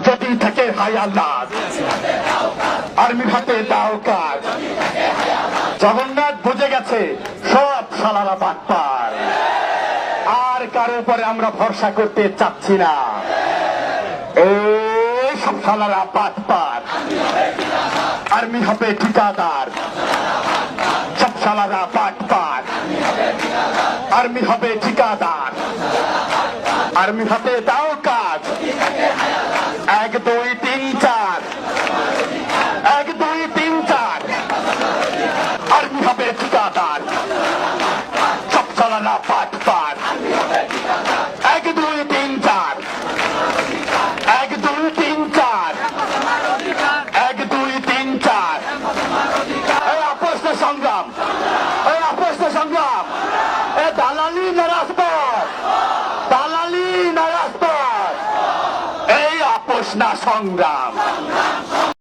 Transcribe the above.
যদি থাকে হায়ালাত আর্মি হাতে দাও কাজ। জগন্নাথ বুঝে গেছে সব শালারা বাটপার, আর কারো উপরে আমরা ভরসা করতে চাচ্ছি না। এই সব শালারা বাটপার, আর্মি হবে ঠিকাদার। সব শালারা বাটপার, আর্মি হবে ঠিকাদার। আর্মি হাতে দাও কাজ। 1 2 3 4, 1 2 3 4, আর্মি হবে ঠিকাদার। সব শালারা বাটপার। 1 2 3 4, 1 2 3 4, 1 2 3 4। এই আপোষ না সংগ্রাম, এই আপোষ না সংগ্রাম, এ দালালি না রাজপথ, দালালি না রাজপথ, এই আপোষ না সংগ্রাম।